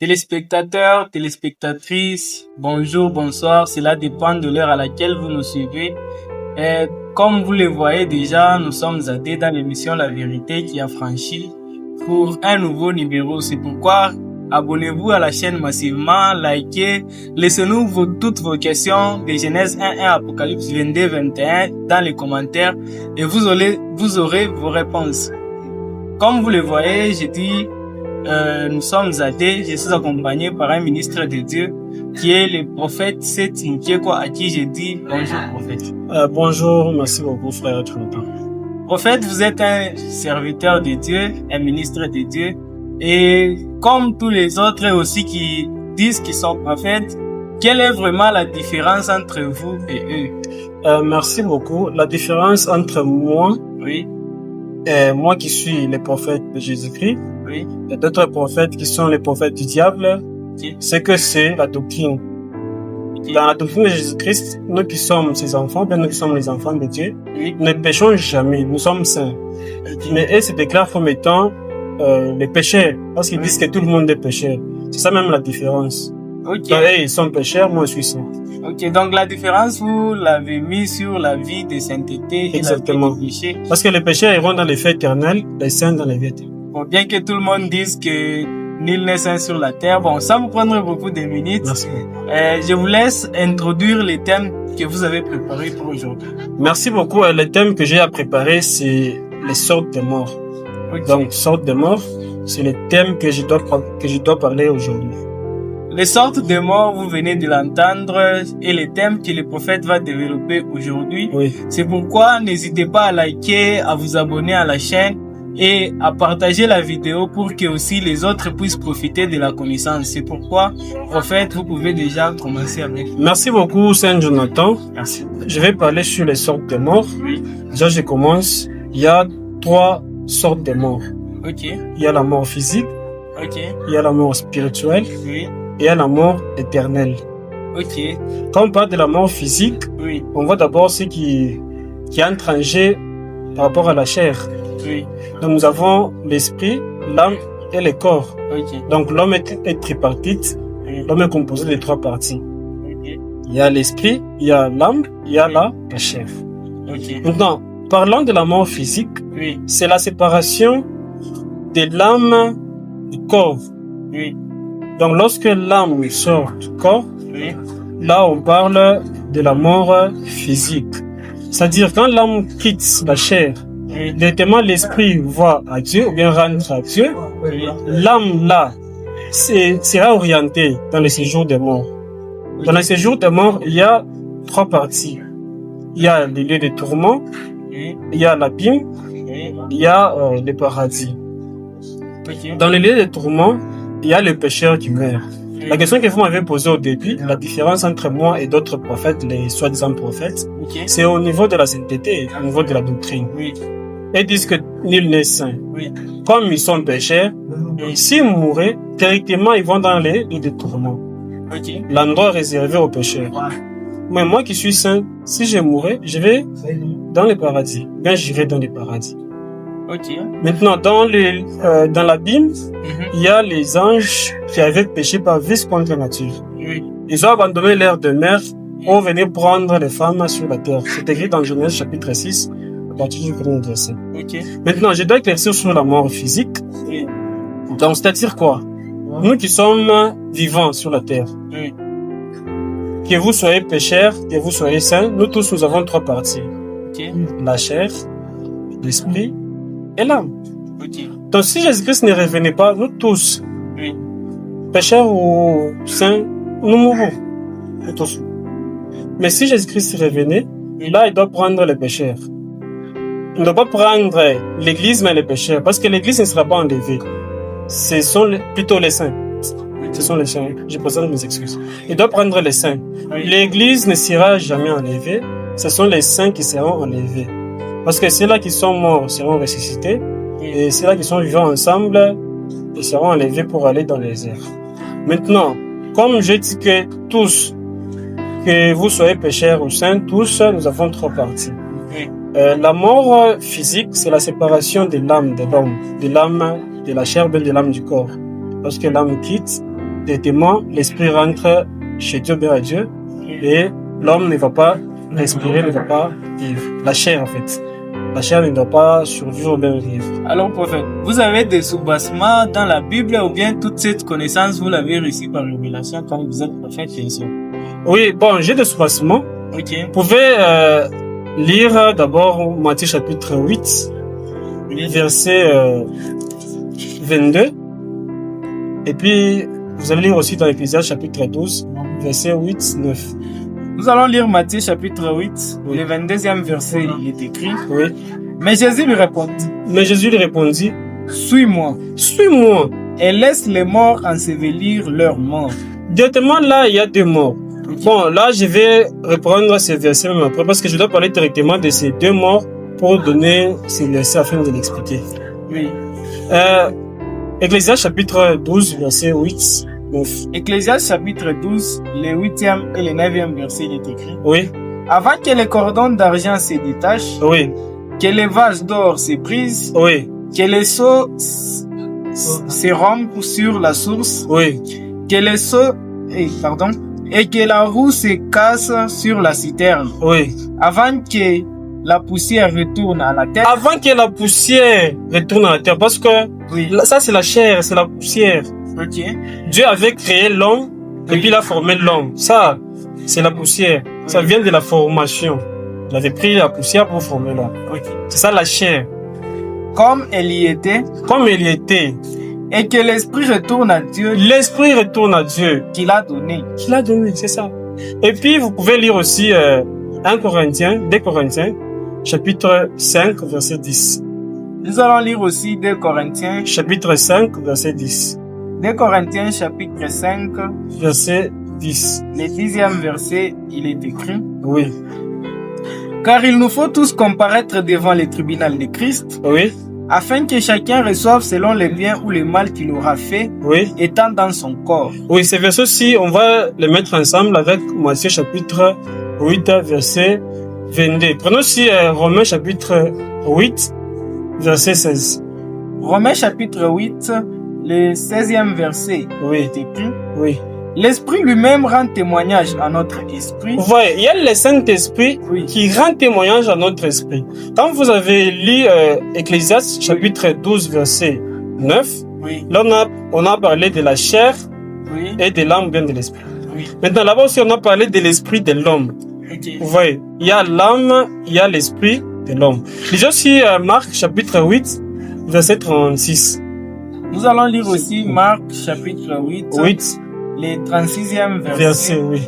Téléspectateurs, téléspectatrices, bonjour, bonsoir, cela dépend de l'heure à laquelle vous nous suivez. Et comme vous le voyez déjà, nous sommes dans l'émission La Vérité qui a franchi pour un nouveau numéro. C'est pourquoi abonnez-vous à la chaîne massivement, likez, laissez-nous toutes vos questions de Genèse 1, Apocalypse 22, 21 dans les commentaires et vous aurez vos réponses. Comme vous le voyez, nous sommes athées, je suis accompagné par un ministre de Dieu qui est le prophète Seth Nkieko, à qui je dis bonjour prophète. Bonjour, merci beaucoup frère Jonathan. Prophète, vous êtes un serviteur de Dieu, un ministre de Dieu, et comme tous les autres aussi qui disent qu'ils sont prophètes, quelle est vraiment la différence entre vous et eux? Merci beaucoup. La différence entre moi et moi qui suis le prophète de Jésus-Christ, et d'autres prophètes qui sont les prophètes du diable, c'est que c'est la doctrine. Dans la doctrine de Jésus-Christ, nous qui sommes ses enfants, nous qui sommes les enfants de Dieu, nous ne péchons jamais, nous sommes saints. Mais eux se déclarent comme étant les pécheurs, parce qu'ils disent que tout le monde est pécheur. C'est ça même la différence. Donc, ils sont pécheurs, moi je suis saint. Ok, donc la différence, vous l'avez mis sur la vie de sainteté et exactement. La vie de péché. Parce que les pécheurs iront dans les feux éternels, les saints dans les vies éternelles. Bon, bien que tout le monde dise que nul n'est saint sur la terre, bon, sans vous prendre beaucoup de minutes, je vous laisse introduire les thèmes que vous avez préparés pour aujourd'hui. Merci beaucoup. Les thèmes que j'ai à préparer, c'est les sortes de morts. Donc, sortes de morts, c'est les thèmes que je dois parler aujourd'hui. Les sortes de morts, vous venez de l'entendre, et les thèmes que le prophète va développer aujourd'hui. C'est pourquoi n'hésitez pas à liker, à vous abonner à la chaîne et à partager la vidéo pour que aussi les autres puissent profiter de la connaissance. C'est pourquoi, prophète, vous pouvez déjà commencer avec. Merci beaucoup, Saint Jonathan. Merci. Je vais parler sur les sortes de morts. Déjà, je commence. Il y a 3 sortes de morts. Il y a la mort physique. Il y a la mort spirituelle. Et il y a la mort éternelle. Quand on parle de la mort physique, on voit d'abord ce qui entre en jeu par rapport à la chair. Donc nous avons l'esprit, l'âme et le corps. Donc l'homme est tripartite. L'homme est composé de 3 parties. Il y a l'esprit, il y a l'âme, il y a la chair. Maintenant, parlant de la mort physique, c'est la séparation de l'âme du corps. Donc lorsque l'âme sort du corps, là on parle de la mort physique. C'est-à-dire quand l'âme quitte la chair, directement l'esprit va à Dieu ou bien rentre à Dieu, l'âme là sera orientée dans le séjour des morts. Dans le séjour des morts, il y a 3 parties. Il y a les lieux de tourment, il y a l'abîme, il y a le paradis. Dans les lieux de tourment, il y a le pécheur qui meurt. La question que vous m'avez posée au début, la différence entre moi et d'autres prophètes, les soi-disant prophètes, c'est au niveau de la sainteté, au niveau de la doctrine. Ils disent que nul n'est saint. Comme ils sont pécheurs, s'ils mouraient, directement ils vont dans les lieux de tourment. L'endroit réservé aux pécheurs. Mais moi qui suis saint, si je mourrais, je vais dans le paradis. Bien, j'irai dans le paradis. Maintenant, dans l'abîme, il y a les anges qui avaient péché par vice contre la nature. Ils ont abandonné leur demeure pour venir prendre les femmes sur la terre. C'est écrit dans Genèse chapitre 6, à partir du premier verset. Maintenant, je dois éclaircir sur la mort physique. Donc, c'est-à-dire quoi? Nous qui sommes vivants sur la terre, que vous soyez pécheurs, que vous soyez saints, nous tous, nous avons 3 parties. La chair, l'esprit et l'âme. Donc si Jésus-Christ ne revenait pas, nous tous, pécheurs ou saints, nous mourrons. Nous tous. Mais si Jésus-Christ revenait, là il doit prendre les pécheurs. Il ne doit pas prendre l'église mais les pécheurs, parce que l'église ne sera pas enlevée. Ce sont plutôt les saints. Ce sont les saints. Je présente mes excuses. Il doit prendre les saints. L'église ne sera jamais enlevée. Ce sont les saints qui seront enlevés. Parce que ceux-là qui sont morts seront ressuscités, et ceux-là qui sont vivants ensemble, ils seront enlevés pour aller dans les airs. Maintenant, comme je dis que tous, que vous soyez pécheurs ou saints, tous, nous avons 3 parties. La mort physique, c'est la séparation de l'âme de l'homme, de l'âme de la chair, de l'âme du corps. Lorsque l'âme quitte, directement, l'esprit rentre chez Dieu, bien à Dieu, et l'homme ne va pas respirer, ne va pas vivre. La chair, en fait. La chair ne doit pas survivre, bien vivre. Alors, prophète, vous avez des soubassements dans la Bible ou bien toute cette connaissance, vous l'avez reçue par révélation quand vous êtes prophète, bien sûr? Oui, bon, j'ai des soubassements. Ok. Vous pouvez lire d'abord Matthieu chapitre 8, verset 22. Et puis, vous allez lire aussi dans Ecclésiaste chapitre 12, verset 8, 9. Nous allons lire Matthieu chapitre 8, le 22e verset, il est écrit. Oui. Mais Jésus lui répondit, suis-moi. Suis-moi. Et laisse les morts ensevelir leurs morts. Directement là, il y a deux morts. Bon, là, je vais reprendre ces versets même après parce que je dois parler directement de ces deux morts pour donner ces versets afin de l'expliquer. Oui. Ecclésiaste chapitre 12, verset 8, 9. Ecclésiaste chapitre 12, le 8e et le 9e verset, il est écrit. Oui. Avant que les cordons d'argent se détachent, oui. Que les vases d'or se brisent, oui. Que les seaux se rompent sur la source, oui. Que les seaux, et que la roue se casse sur la citerne. Oui. Avant que la poussière retourne à la terre. Avant que la poussière retourne à la terre, parce que oui. Ça c'est la chair, c'est la poussière. Ok. Dieu avait créé l'homme et puis il a formé l'homme. Ça, c'est la poussière. Ça vient de la formation. Il avait pris la poussière pour former l'homme. Okay. C'est ça la chair. Comme elle y était. Comme elle y était. Et que l'esprit retourne à Dieu. L'esprit retourne à Dieu. Qu'il a donné. Qu'il a donné, c'est ça. Et puis vous pouvez lire aussi 2 Corinthiens, chapitre 5, verset 10. Nous allons lire aussi 2 Corinthiens. Chapitre 5, verset 10. 2 Corinthiens, chapitre 5. Verset 10. Le 10e verset, il est écrit. Oui. Car il nous faut tous comparaître devant le tribunal de Christ. Oui. Afin que chacun reçoive selon le bien ou le mal qu'il aura fait, oui. étant dans son corps. Oui, ces versets-ci, on va les mettre ensemble avec Matthieu chapitre 8, verset 22. Prenons aussi Romains chapitre 8, verset 16. Romains chapitre 8, le 16e verset. Oui. Est écrit. Oui. L'Esprit lui-même rend témoignage à notre esprit. Vous voyez, il y a le Saint-Esprit qui rend témoignage à notre esprit. Quand vous avez lu Ecclésiaste chapitre 12, verset 9, là on a parlé de la chair et de l'âme, bien de l'esprit. Maintenant là-bas aussi on a parlé de l'esprit de l'homme. Vous voyez, il y a l'âme, il y a l'esprit de l'homme. Lisez aussi Marc chapitre 8, verset 36. Nous allons lire aussi Marc chapitre 8. Le 36e verset. Oui.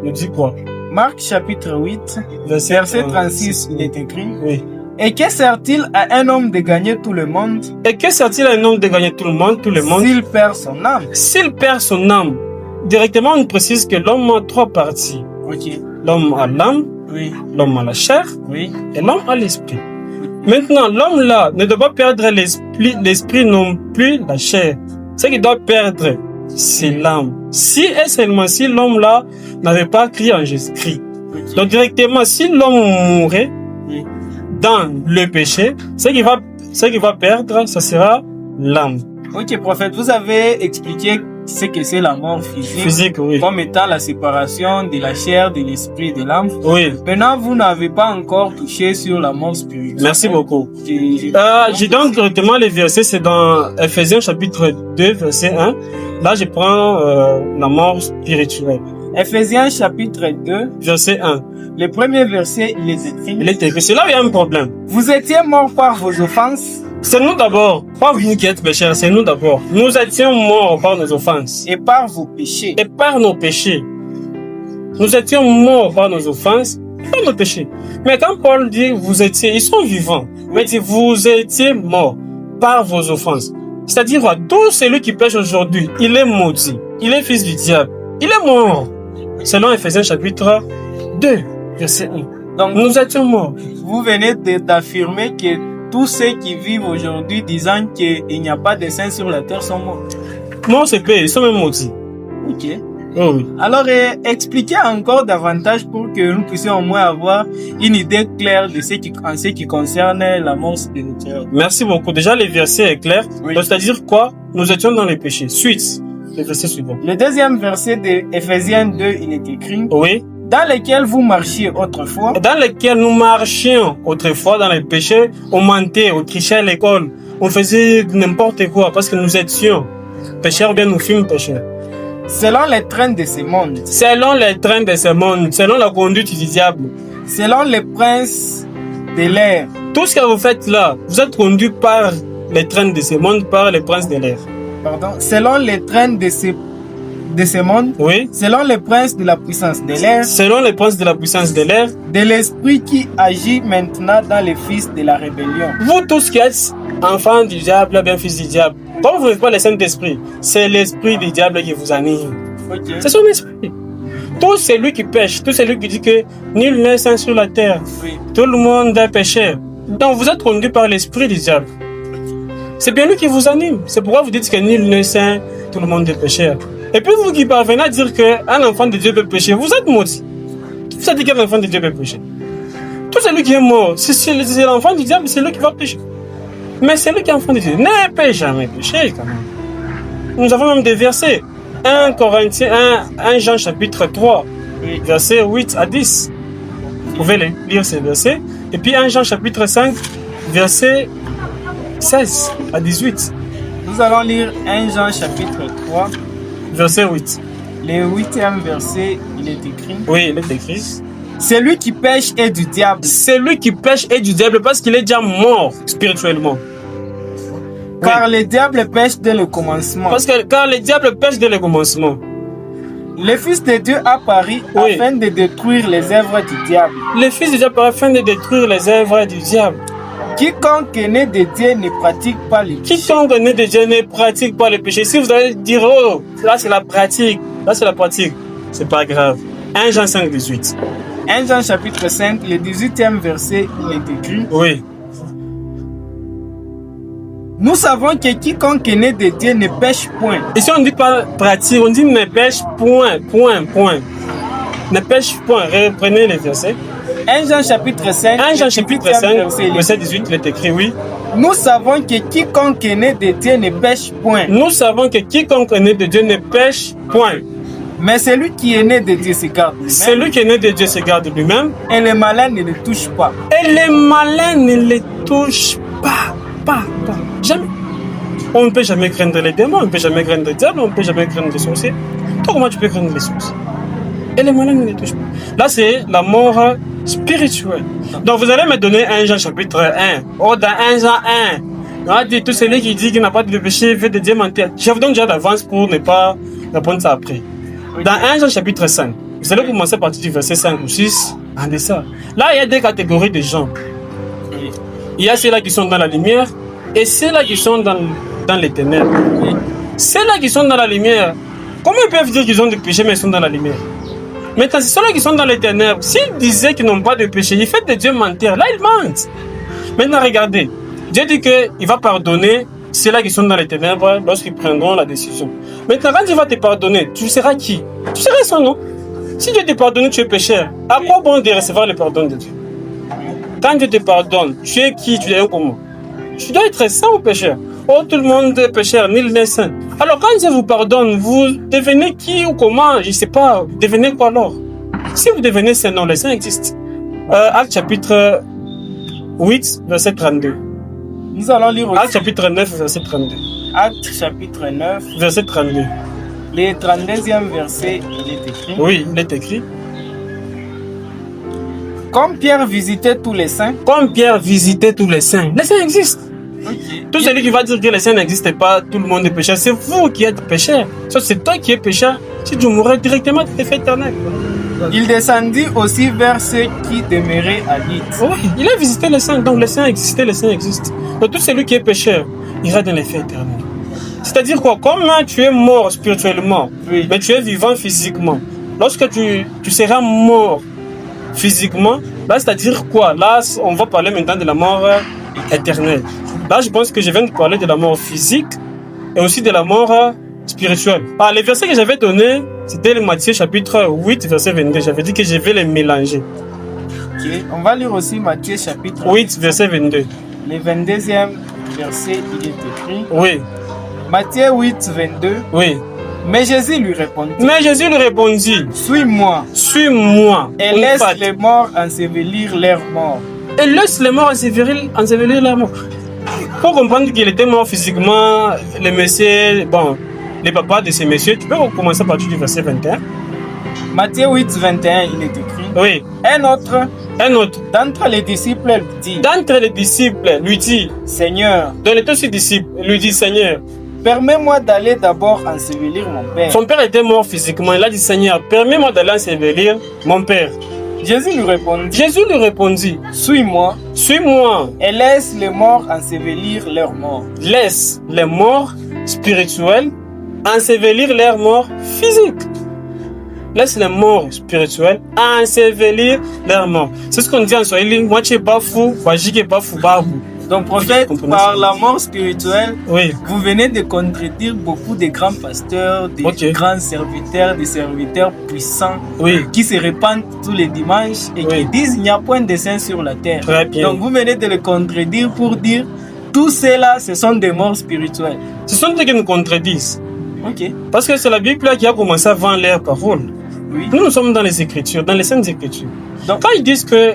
Nous dit quoi? Marc chapitre 8, verset 36, il est écrit. Oui. Et que sert-il à un homme de gagner tout le monde? Et que sert-il à un homme de gagner tout le monde, s'il perd son âme? S'il perd son âme. Directement, on précise que l'homme a 3 parties. Ok. L'homme a l'âme, l'homme a la chair, et l'homme a l'esprit. Maintenant, l'homme là ne doit pas perdre l'esprit non plus la chair. Ce qu'il doit perdre, c'est l'âme. Si et seulement si l'homme là n'avait pas crié en Jésus-Christ. Donc directement, si l'homme mourait dans le péché, ce qu'il va perdre, ça sera l'âme. Ok, prophète, vous avez expliqué ce que c'est la mort physique, comme étant la séparation de la chair, de l'esprit et de l'âme. Oui. Maintenant, vous n'avez pas encore touché sur la mort spirituelle. Merci beaucoup. J'ai donc directement les versets, c'est dans Ephésiens chapitre 2, verset 1. Là, je prends la mort spirituelle. Ephésiens chapitre 2, verset 1. Le premier verset, il est écrit. Il est écrit. C'est là où il y a un problème. Vous étiez morts par vos offenses. C'est nous d'abord, pas vous qui êtes pécheurs, c'est nous d'abord. Nous étions morts par nos offenses. Et par vos péchés. Et par nos péchés. Nous étions morts par nos offenses, par nos péchés. Mais quand Paul dit vous étiez, ils sont vivants. Mais il dit vous étiez morts par vos offenses. C'est-à-dire, tout celui qui pêche aujourd'hui, il est maudit. Il est fils du diable. Il est mort. Selon Ephésiens chapitre 2, verset 1. Donc, nous étions morts. Vous venez d'affirmer que tous ceux qui vivent aujourd'hui disant qu'il n'y a pas de saints sur la terre sont morts. Non, c'est pas, ils sont même maudits. Ok. Oh, oui. Alors, expliquez encore davantage pour que nous puissions au moins avoir une idée claire de ce qui concerne la mort spirituelle. Merci beaucoup. Déjà, les versets est clair. Oui. Donc, c'est-à-dire quoi? Nous étions dans les péchés. Suite. le verset suivant. Le deuxième verset de Éphésiens 2, il est écrit. Oui. Dans lesquels vous marchiez autrefois. Dans lesquels nous marchions autrefois dans les péchés, on mentait, on trichait à l'école, on faisait n'importe quoi parce que nous étions pécheurs ou bien nous fûmes pécheurs. Selon les trains de ce monde. Selon les trains de ce monde, selon la conduite du diable. Selon les princes de l'air. Tout ce que vous faites là, vous êtes conduit par les trains de ce monde, par les princes de l'air. Pardon. Selon les trains de ce monde, oui. Selon les princes de la puissance de l'air, selon les princes de la puissance de l'air, de l'esprit qui agit maintenant dans les fils de la rébellion. Vous tous qui êtes enfants du diable, bien fils du diable, comme vous n'êtes pas le Saint-Esprit, c'est l'esprit du diable qui vous anime. Okay. C'est son esprit. Tout celui qui pêche, tout celui qui dit que nul n'est saint sur la terre, oui. Tout le monde est pécheur. Donc vous êtes conduit par l'esprit du diable. C'est bien lui qui vous anime. C'est pourquoi vous dites que nul n'est saint, tout le monde est pécheur. Et puis vous qui parvenez à dire qu'un enfant de Dieu peut pécher, vous êtes maudit. Vous avez dit qu'un enfant de Dieu peut pécher. Tout celui qui est mort, c'est l'enfant du diable, c'est lui qui va pécher. Mais celui qui est enfant de Dieu ne peut jamais pécher quand même. Nous avons même des versets. 1 Jean chapitre 3, versets 8 à 10. Vous pouvez lire ces versets. Et puis 1 Jean chapitre 5, versets 16 à 18. Nous allons lire 1 Jean chapitre 3. Verset 8. Le 8e verset, il est écrit. Oui, il est écrit. Celui qui pêche est du diable. Celui qui pêche est du diable parce qu'il est déjà mort spirituellement. Car le diable pêche dès le commencement. Car le diable pêche dès le commencement. Le Fils de Dieu apparut afin de détruire les œuvres du diable. Le Fils de Dieu apparut afin de détruire les œuvres du diable. Quiconque est né de Dieu ne pratique pas le péché. Quiconque est né de Dieu ne pratique pas le péché. Si vous allez dire, oh, là c'est la pratique, là c'est la pratique, c'est pas grave. 1 Jean 5, 18. 1 Jean chapitre 5, le 18e verset, il est écrit. Oui. Nous savons que quiconque est né de Dieu ne pêche point. Et si on ne dit pas pratique, on dit ne pêche point. Ne pêche point. Reprenez les versets. 1 Jean chapitre 5, 1 Jean chapitre 5, verset 18, il est écrit, oui. Nous savons que quiconque est né de Dieu ne pêche point. Nous savons que quiconque est né de Dieu ne pêche point. Mais celui qui est né de Dieu se garde lui-même. Celui qui est né de Dieu se garde lui-même. Et les malins ne le touchent pas. Et les malins ne le touchent pas. Jamais. On ne peut jamais craindre les démons, on ne peut jamais craindre le diable, on ne peut jamais craindre les sorciers. Toi, comment tu peux craindre les sorciers? Et les malins ne les touchent pas. Là, c'est la mort spirituelle. Donc, vous allez me donner 1 Jean chapitre 1. Oh, dans 1 Jean 1, on a dit tout celui qui dit qu'il n'a pas de péché fait de Dieu mentir. Je vous donne déjà d'avance pour ne pas répondre ça après. Dans 1 Jean chapitre 5, vous allez commencer à partir du verset 5 ou 6. En ça. Là, il y a deux catégories de gens. Il y a ceux-là qui sont dans la lumière et ceux-là qui sont dans les ténèbres. Ceux-là qui sont dans la lumière, comment ils peuvent dire qu'ils ont du péché mais ils sont dans la lumière? Maintenant, c'est ceux-là qui sont dans les ténèbres. S'ils disaient qu'ils n'ont pas de péché, ils font de Dieu mentir. Là, ils mentent. Maintenant, regardez. Dieu dit qu'il va pardonner ceux-là qui sont dans les ténèbres lorsqu'ils prendront la décision. Maintenant, quand Dieu va te pardonner, tu seras qui? Tu seras son nom. Si Dieu te pardonne, tu es pécheur. À quoi bon de recevoir le pardon de Dieu? Quand Dieu te pardonne, tu es qui? Tu es comment? Tu dois être saint ou pécheur? Oh, tout le monde est pécheur, nul n'est saint. Alors, quand Dieu vous pardonne, vous devenez qui ou comment? Je ne sais pas. Vous devenez quoi alors? Si vous devenez saint, non, les saints existent. Acte chapitre 8, verset 32. Nous allons lire aussi. Acte chapitre 9, verset 32. Acte chapitre 9, verset 32. Le 32e verset, il est écrit. Oui, il est écrit. Comme Pierre visitait tous les saints. Comme Pierre visitait tous les saints. Les saints existent. Okay. Tout celui qui va dire que les saints n'existent pas, tout le monde est pécheur. C'est vous qui êtes pécheur. C'est toi qui es pécheur. Si tu mourrais directement, tu te fais éternel. Il descendit aussi vers ceux qui demeuraient à Lydde. Oui, il a visité les saints. Donc les saints existaient, les saints existent. Donc tout celui qui est pécheur ira dans les feux éternels. C'est-à-dire quoi? Comme tu es mort spirituellement, oui, mais tu es vivant physiquement. Lorsque tu seras mort physiquement, là, c'est-à-dire quoi? Là, on va parler maintenant de la mort éternelle. Là, je pense que je viens de parler de la mort physique et aussi de la mort spirituelle. Les versets que j'avais donnés, c'était le Matthieu chapitre 8, verset 22. J'avais dit que je vais les mélanger. Okay. On va lire aussi Matthieu chapitre 8, verset 22. Le 22e verset, il est écrit. Oui. Matthieu 8, 22. Oui. Mais Jésus lui répondit. Suis-moi. Et laisse les morts ensevelir leurs morts. Et laisse les morts ensevelir leurs morts. Pour comprendre qu'il était mort physiquement, les messieurs, les papas de ces messieurs, tu peux commencer à partir du verset 21. Matthieu 8, 21, il est écrit. Oui. Un autre. D'entre les disciples lui dit. Seigneur. Dans les deux disciples, lui dit Seigneur. Permets-moi d'aller d'abord ensevelir mon père. Son père était mort physiquement. Il a dit Seigneur, permets-moi d'aller ensevelir mon père. Jésus lui répondit. Suis-moi. Et laisse les morts ensevelir leurs morts. Laisse les morts spirituels ensevelir leurs morts physiques. Laisse les morts spirituels ensevelir leurs morts. C'est ce qu'on dit en Swahili. Donc, prophète, par la mort spirituelle, vous venez de contredire beaucoup de grands pasteurs, des grands serviteurs, des serviteurs puissants qui se répandent tous les dimanches et qui disent qu'il n'y a point de saint sur la terre. Donc, vous venez de les contredire pour dire tout cela, ce sont des morts spirituelles. Ce sont ceux qui nous contredisent. Parce que c'est la Bible qui a commencé à vendre leurs paroles. Nous sommes dans les Écritures, dans les Saintes Écritures. Donc, quand ils disent que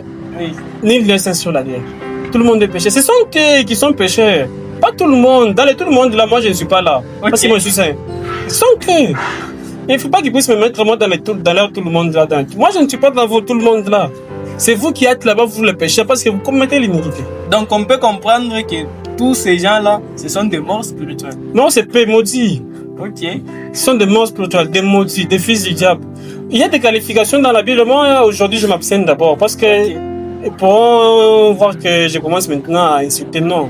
nul n'est saint sur la terre, tout le monde est pécheur. Ce sont eux qui sont pécheurs. Pas tout le monde. Dans tout le monde, là, moi, je ne suis pas là. Parce que moi, je suis saint. Ce sont eux. Il ne faut pas qu'ils puissent me mettre moi dans leur tout le monde là. Moi, je ne suis pas dans tout le monde là. C'est vous qui êtes là-bas, vous les pécheurs, parce que vous commettez l'iniquité. Donc, on peut comprendre que tous ces gens-là, ce sont des morts spirituels. Non, c'est peu maudits. Ce sont des morts spirituels, des maudits, des fils du diable. Il y a des qualifications dans la Bible. Moi, aujourd'hui, je m'abstiens d'abord parce que pour voir que je commence maintenant à insulter, non.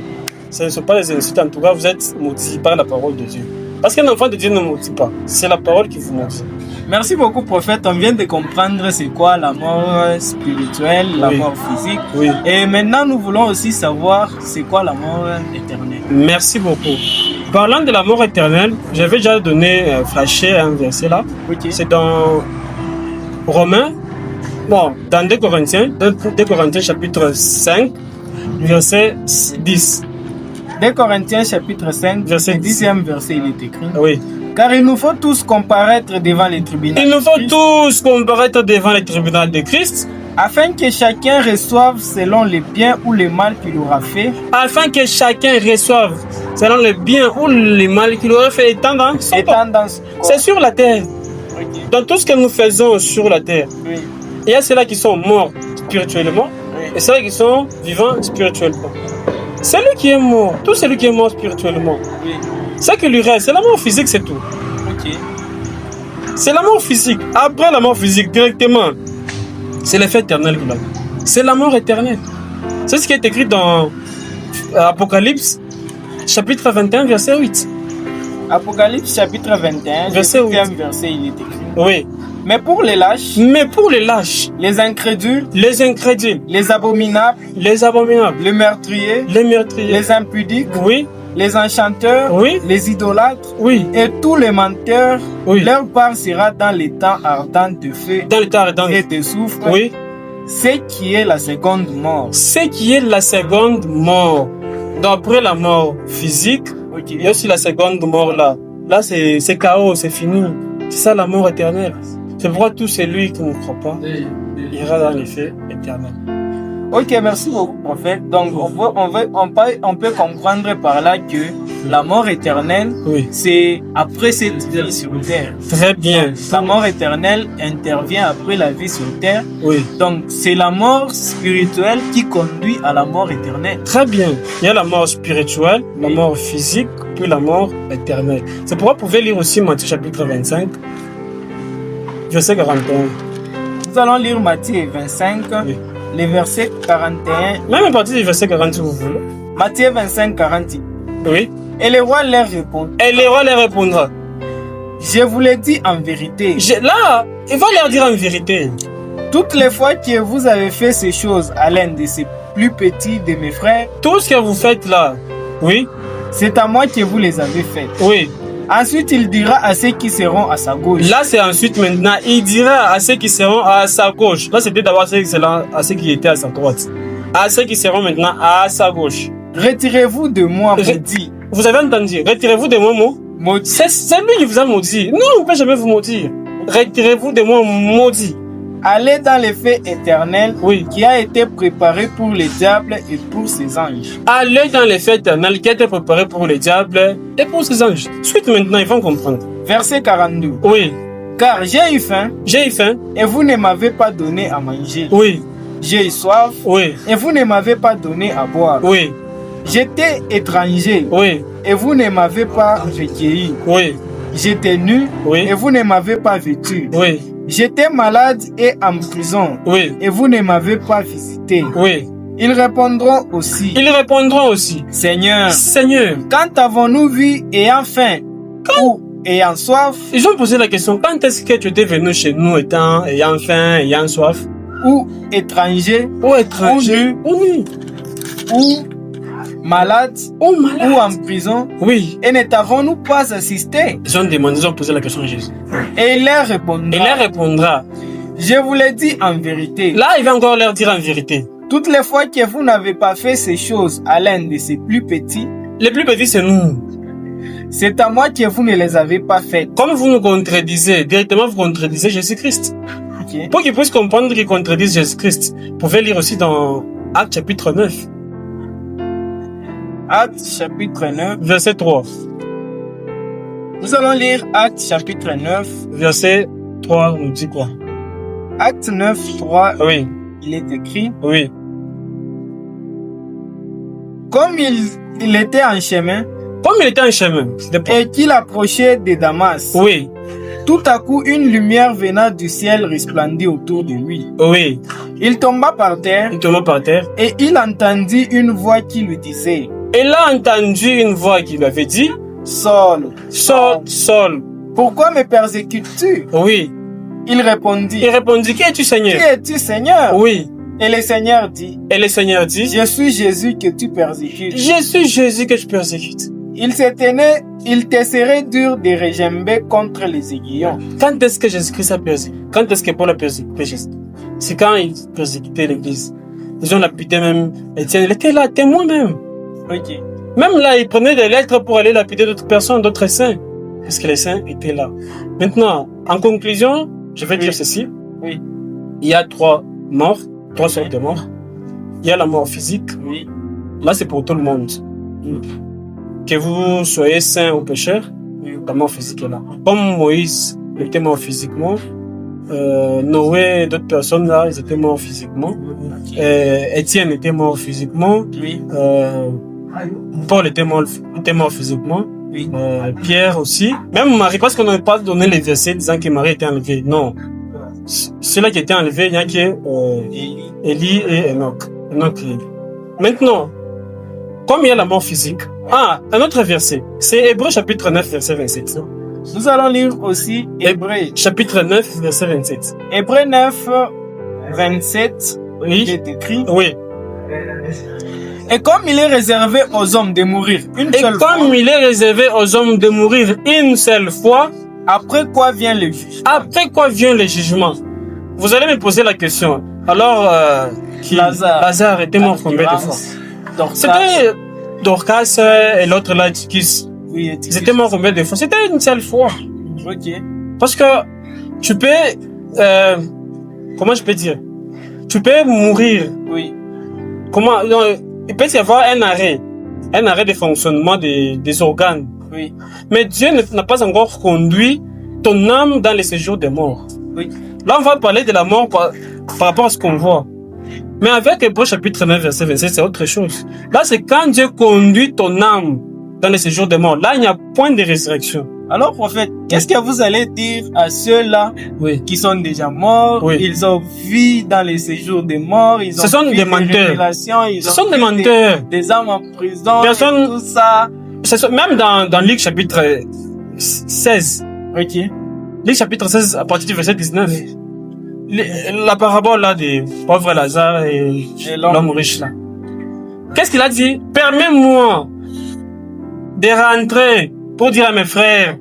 Ce ne sont pas des insultes. En tout cas, vous êtes maudits par la parole de Dieu. Parce qu'un enfant de Dieu ne maudit pas. C'est la parole qui vous maudit. Merci beaucoup, prophète. On vient de comprendre c'est quoi la mort spirituelle, la mort physique. Et maintenant, nous voulons aussi savoir c'est quoi la mort éternelle. Merci beaucoup. Parlant de la mort éternelle, j'avais déjà flashé un verset là. C'est dans Romains. Dans 2 Corinthiens chapitre 5, verset 10. 2 Corinthiens chapitre 5, verset 10e verset, il est écrit. Car il nous faut tous comparaître devant les tribunaux. De Christ. Afin que chacun reçoive selon le bien ou le mal qu'il aura fait. C'est sur la terre. Dans tout ce que nous faisons sur la terre. Il y a ceux-là qui sont morts spirituellement et ceux-là qui sont vivants spirituellement. Celui qui est mort, tout celui qui est mort spirituellement, ce qui lui reste, c'est la mort physique, c'est tout. C'est la mort physique. Après la mort physique, directement, c'est l'effet éternel. C'est la mort éternelle. C'est ce qui est écrit dans Apocalypse, chapitre 21, verset 8. Apocalypse, chapitre 21, verset 8. Verset, il est écrit. Mais pour les lâches, les incrédules, les abominables, les meurtriers, les impudiques, les enchanteurs, les idolâtres, et tous les menteurs, leur part sera dans les temps ardents de feu et de soufre, ce qui est la seconde mort. Donc après la mort physique, il y a aussi la seconde mort là. Là c'est chaos, c'est fini. C'est ça la mort éternelle. C'est pourquoi tout celui qui ne croit pas ira dans l'effet éternel. Merci beaucoup, prophète. Donc, on peut comprendre par là que la mort éternelle, c'est après cette vie sur terre. Très bien. La mort éternelle intervient après la vie sur terre. Donc, c'est la mort spirituelle qui conduit à la mort éternelle. Très bien. Il y a la mort spirituelle, la mort physique, puis la mort éternelle. C'est pourquoi vous pouvez lire aussi Matthieu chapitre 25. Verset 41. Nous allons lire Matthieu 25, les versets 41. Même à partir du verset 40 si vous voulez. Matthieu 25, 40. Et le roi leur répondra. Je vous l'ai dit en vérité. Là, il va leur dire en vérité. Toutes les fois que vous avez fait ces choses à l'un de ces plus petits de mes frères. Tout ce que vous faites là, c'est à moi que vous les avez faites. Ensuite, il dira à ceux qui seront à sa gauche. Là, c'est ensuite maintenant. Il dira à ceux qui seront à sa gauche. Là, c'était d'abord à ceux qui étaient à sa droite. À ceux qui seront maintenant à sa gauche. Retirez-vous de moi, maudit. Vous avez entendu? Retirez-vous de moi, Maudit. C'est lui qui vous a maudit. Non, on ne peut jamais vous maudire. Retirez-vous de moi, maudit. Allez dans le feu éternel qui a été préparé pour les diables et pour ses anges. Allez dans le feu éternel qui a été préparé pour les diables et pour ses anges. Suite maintenant, ils vont comprendre. Verset 42. Oui. Car j'ai eu faim. J'ai eu faim. Et vous ne m'avez pas donné à manger. Oui. J'ai eu soif. Oui. Et vous ne m'avez pas donné à boire. Oui. J'étais étranger. Oui. Et vous ne m'avez pas recueilli. Oui. J'étais nu. Oui. Et vous ne m'avez pas vêtu. Oui. J'étais malade et en prison. Oui. Et vous ne m'avez pas visité. Oui. Ils répondront aussi. Ils répondront aussi. Seigneur. Seigneur. Quand avons-nous vu ayant faim ou ayant soif? Ils ont posé la question, quand est-ce que tu étais venu chez nous ayant faim, ayant soif? Ou étranger. Ou étranger. Ou nu. Ou malade. Ou malade. Ou en prison. Oui. Et ne t'avons-nous pas assisté? Ils ont demandé, ils ont posé la question à Jésus. Et il leur répondra. Il leur répondra. Je vous l'ai dit en vérité. Là, il va encore leur dire en vérité. Toutes les fois que vous n'avez pas fait ces choses à l'un de ces plus petits. Les plus petits, c'est nous. C'est à moi que vous ne les avez pas faites. Comme vous nous contredisez, directement vous contredisez Jésus-Christ. Okay. Pour qu'ils puissent comprendre qu'ils contredisent Jésus-Christ, vous pouvez lire aussi dans Actes chapitre 9. Actes chapitre 9. Verset 3. Nous allons lire Actes chapitre 9. Verset 3 nous dit quoi? Actes 9, 3. Oui. Il est écrit. Oui. Comme il était en chemin. Comme il était en chemin. Et qu'il approchait de Damas. Oui. Tout à coup, une lumière venant du ciel resplendit autour de lui. Oui. Il tomba par terre. Il tomba par terre. Et il entendit une voix qui lui disait. Il a entendu une voix qui lui avait dit. Saul. Saul, Saul. Pourquoi me persécutes-tu? Oui. Il répondit. Il répondit, qui es-tu, Seigneur? Qui es-tu, Seigneur? Oui. Et le Seigneur dit. Et le Seigneur dit. Je suis Jésus que tu persécutes. Je suis Jésus que je persécute. Il te serait dur de regimber contre les aiguillons. Quand est-ce que Jésus-Christ a persécuté? Quand est-ce que Paul a persécuté Jésus? C'est quand il persécutait l'église. Ils ont lapidé même Étienne. Il était là, témoin même. Ok. Même là, il prenait des lettres pour aller lapider d'autres personnes, d'autres saints. Parce que les saints étaient là. Maintenant, en conclusion, je vais dire ceci. Oui. Il y a 3 morts, 3 sortes de morts. Il y a la mort physique. Oui. Là, c'est pour tout le monde. Que vous soyez saint ou pécheur, la mort physique est là. Comme Moïse était mort physiquement, Noé et d'autres personnes là, ils étaient morts physiquement. Étienne était mort physiquement. Oui. Paul était mort physiquement. Oui. Pierre aussi. Même Marie, parce qu'on n'a pas donné les versets disant que Marie était enlevée. Non. Ceux-là qui étaient enlevés, il y a Élie et Enoch. Maintenant, comme il y a la mort physique, un autre verset, c'est Hébreux chapitre 9, verset 27. Nous allons lire aussi Hébreux. Chapitre 9, verset 27. Hébreux 9, 27, oui. Il est écrit. Oui. Et comme il est réservé aux hommes de mourir une seule fois. Et comme il est réservé aux hommes de mourir une seule fois. Après quoi vient le jugement? Après quoi vient le jugement? Vous allez me poser la question. Alors, Lazare était mort combien de fois? C'était Dorcas et l'autre là, Tychus. Oui, ils étaient morts combien de fois? C'était une seule fois. Ok. Parce que tu peux, comment je peux dire? Tu peux mourir. Oui. Comment? Non, il peut y avoir un arrêt de fonctionnement des organes. Oui. Mais Dieu n'a pas encore conduit ton âme dans les séjours des morts. Oui. Là, on va parler de la mort par rapport à ce qu'on voit. Mais avec Hébreux chapitre 9, verset 27, c'est autre chose. Là, c'est quand Dieu conduit ton âme dans les séjours des morts. Là, il n'y a point de résurrection. Alors, prophète, qu'est-ce que vous allez dire à ceux-là qui sont déjà morts? Ils ont vu dans les séjours des morts, ils ont Ce sont des menteurs. Ce sont des menteurs. Des âmes en prison, personne, tout ça. Même dans Luc chapitre 16. Ok. Luc chapitre 16, à partir du verset 19. La parabole là des pauvres Lazare et l'homme riche là. Qu'est-ce qu'il a dit? Permets-moi de rentrer pour dire à mes frères,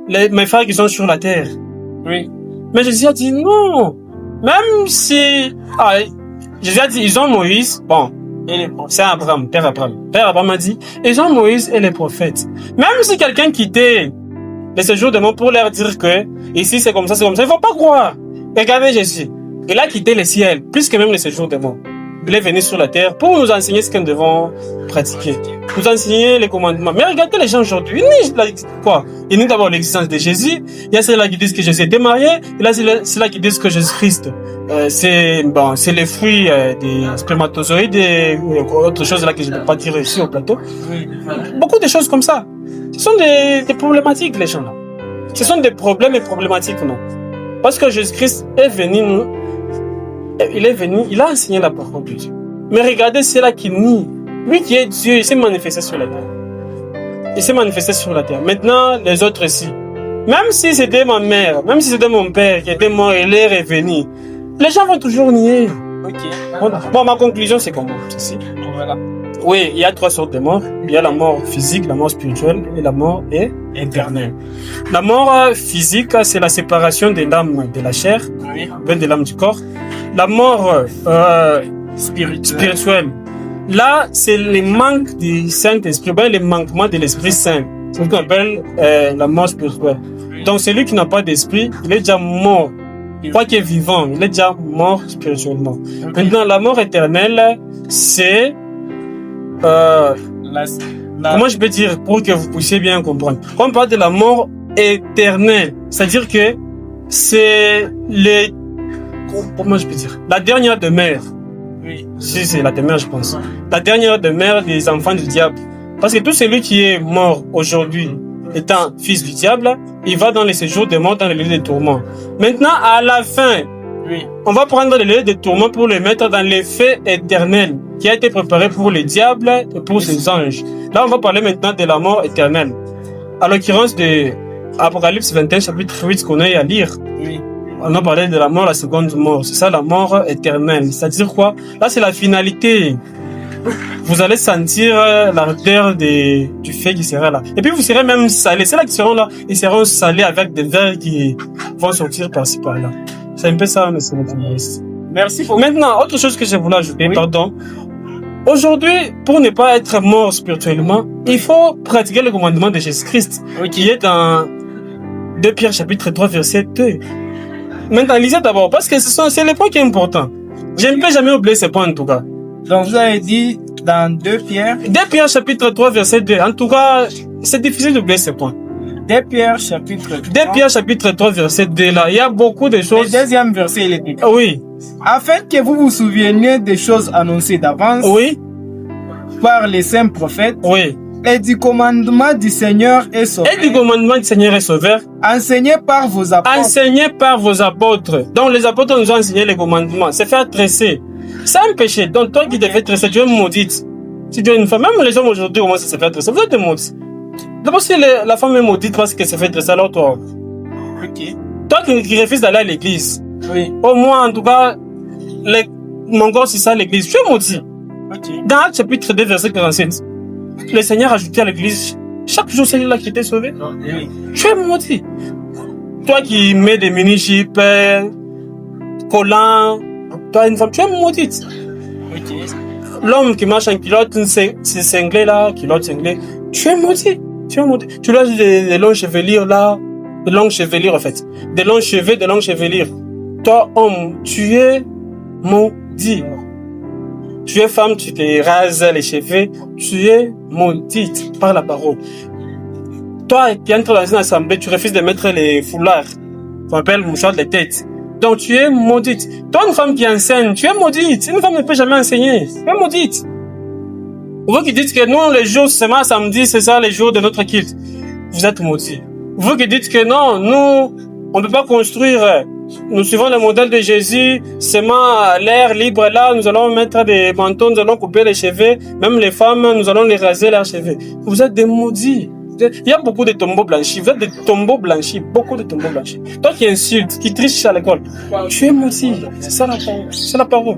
mes frères qui sont sur la terre. Oui. Mais Jésus a dit non. Même si, Jésus a dit, ils ont Moïse. Bon, C'est Abraham, Père Abraham. Père Abraham a dit, et Jean-Moïse et les prophètes. Même si quelqu'un quittait les séjours de mort pour leur dire que ici c'est comme ça, il ne faut pas croire. Regardez Jésus. Il a quitté le ciel, plus que même les séjours de mort. Il est venu sur la terre pour nous enseigner ce que nous devons pratiquer. Nous enseigner les commandements. Mais regardez les gens aujourd'hui. Ils nient d'abord l'existence de Jésus. Il y a ceux-là qui disent que Jésus était marié. Et là, ceux-là qui disent que Jésus-Christ, c'est les fruits des spermatozoïdes et autre chose là que je ne peux pas dire ici au plateau. Beaucoup de choses comme ça. Ce sont des problématiques, les gens là. Ce sont des problèmes et problématiques, non. Parce que Jésus-Christ est venu il a enseigné la parole de Dieu. Mais regardez ceux-là qui nient. Lui qui est Dieu, il s'est manifesté sur la terre. Il s'est manifesté sur la terre. Maintenant, les autres ici. Même si c'était ma mère, même si c'était mon père qui était mort et il est revenu, les gens vont toujours nier. Voilà. Bon, ma conclusion, c'est comment ceci. Voilà. Oui, il y a 3 sortes de morts. Il y a la mort physique, la mort spirituelle et la mort éternelle. La mort physique, c'est la séparation de l'âme de la chair, de l'âme du corps. La mort spirituelle, là, c'est le manque du Saint-Esprit, le manquement de l'Esprit Saint. C'est ce qu'on appelle la mort spirituelle. Donc, celui qui n'a pas d'esprit, il est déjà mort. Quoi qu'il est vivant, il est déjà mort spirituellement. Maintenant, la mort éternelle, c'est... comment je peux dire pour que vous puissiez bien comprendre? Quand on parle de la mort éternelle, c'est-à-dire que c'est comment je peux dire? La dernière demeure. Oui. Si c'est la demeure, je pense. La dernière demeure des enfants du diable. Parce que tout celui qui est mort aujourd'hui, étant fils du diable, il va dans les séjours de mort, dans les lieux de tourment. Maintenant, à la fin, on va prendre les lieux de tourment pour les mettre dans les feux éternels qui a été préparé pour les diables et pour ses anges. Là, on va parler maintenant de la mort éternelle. À l'occurrence de Apocalypse 21, chapitre 8, qu'on a à lire. Oui. On a parlé de la mort, la seconde mort. C'est ça, la mort éternelle. C'est-à-dire quoi? Là, c'est la finalité. Vous allez sentir l'ardeur du feu qui sera là. Et puis, vous serez même salés. C'est là qui seront là. Ils seront salés avec des vers qui vont sortir par-ci, par-là. C'est un peu ça, monsieur le journaliste. Merci beaucoup. Maintenant, autre chose que je voulais ajouter, pardon. Aujourd'hui, pour ne pas être mort spirituellement, il faut pratiquer le commandement de Jésus-Christ, qui est dans 2 Pierre chapitre 3, verset 2. Maintenant, lisez d'abord, parce que c'est le point qui est important. Je ne peux jamais oublier ce point en tout cas. Donc, vous avez dit dans 2 Pierre... 2 Pierre chapitre 3, verset 2. En tout cas, c'est difficile d'oublier ce point. 2 Pierre chapitre 3. 2 Pierre chapitre 3, verset 2, là, il y a beaucoup de choses... Le deuxième verset, il est écrit. Oui. Afin que vous vous souveniez des choses annoncées d'avance... Oui. Par les saints prophètes... Oui. Et du commandement du Seigneur et Sauveur. Et du commandement du Seigneur et Sauveur. Enseigné par vos apôtres. Enseigné par vos apôtres. Donc les apôtres nous ont enseigné les commandements. C'est faire tresser. C'est un péché. Donc toi qui devais tresser, tu es maudite. Si tu es une femme, même les hommes aujourd'hui commencent à se faire tresser. Vous êtes maudits. D'abord si la femme est maudite parce qu'elle se fait tresser, alors toi. Ok. Toi qui refuses d'aller à l'église. Oui. Au moins en tout cas, mon corps c'est ça l'église. Tu es maudit. Ok. Dans Actes chapitre 2 verset 47. Le Seigneur a ajouté à l'église, chaque jour c'est là qui t'est sauvé. Oui. Tu es maudit. Toi qui mets des mini-jupes, collants, toi une femme, tu es maudite. Okay. L'homme qui marche en culotte, c'est cinglé là, culotte cinglée, tu es maudit. Tu es maudit. Tu as des longues chevelures là, des longues chevelures en fait. Des longs cheveux, des longues chevelures. Toi homme, tu es maudit. Tu es femme, tu te rases les cheveux, tu es maudite par la parole. Toi qui entres dans une assemblée, tu refuses de mettre les foulards, qu'on appelle mouchoir de tête. Donc tu es maudite. Toi une femme qui enseigne, tu es maudite. Une femme ne peut jamais enseigner, tu es maudite. Vous qui dites que non, les jours seulement samedi, c'est ça les jours de notre culte, vous êtes maudits. Vous qui dites que non, nous, on ne peut pas construire... Nous suivons le modèle de Jésus, seulement à l'air libre là, nous allons mettre des manteaux, nous allons couper les cheveux, même les femmes, nous allons les raser leurs cheveux. Vous êtes des maudits. Il y a beaucoup de tombeaux blanchis, vous êtes des tombeaux blanchis, beaucoup de tombeaux blanchis. Toi qui insultes, qui triches à l'école, tu es maudit. C'est ça la parole. C'est la parole.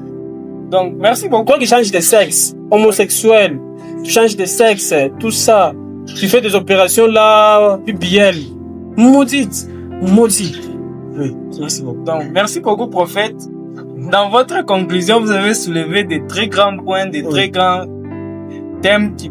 Donc, merci beaucoup. Toi qui changes de sexe, homosexuel, tu changes de sexe, tout ça, tu fais des opérations là, BBL, maudite, maudit. Oui, merci beaucoup. Donc, merci beaucoup, prophète. dans votre conclusion, vous avez soulevé de très grands points, de très grands thèmes qui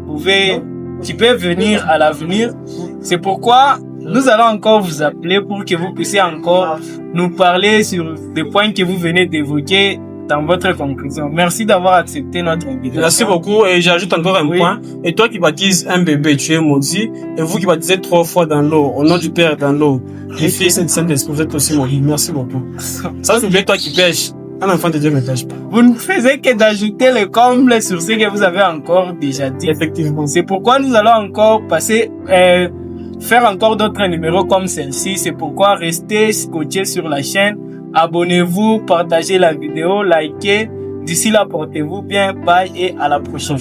peuvent venir à l'avenir. C'est pourquoi nous allons encore vous appeler pour que vous puissiez encore nous parler sur des points que vous venez d'évoquer dans votre conclusion. Merci d'avoir accepté notre invitation. Merci beaucoup. Et j'ajoute encore un point. Et toi qui baptises un bébé, tu es maudit. Et vous qui baptisez 3 fois dans l'eau, au nom du Père dans l'eau, du Fils et du Saint-Esprit, vous êtes aussi maudit. Merci beaucoup. Ça, c'est bien toi qui pêches. Un enfant de Dieu ne pêche pas. Vous ne faisiez que d'ajouter le comble sur ce que vous avez encore déjà dit. Effectivement. C'est pourquoi nous allons encore faire encore d'autres numéros comme celle-ci. C'est pourquoi restez scotchés sur la chaîne. Abonnez-vous, partagez la vidéo, likez. D'ici là, portez-vous bien. Bye et à la prochaine.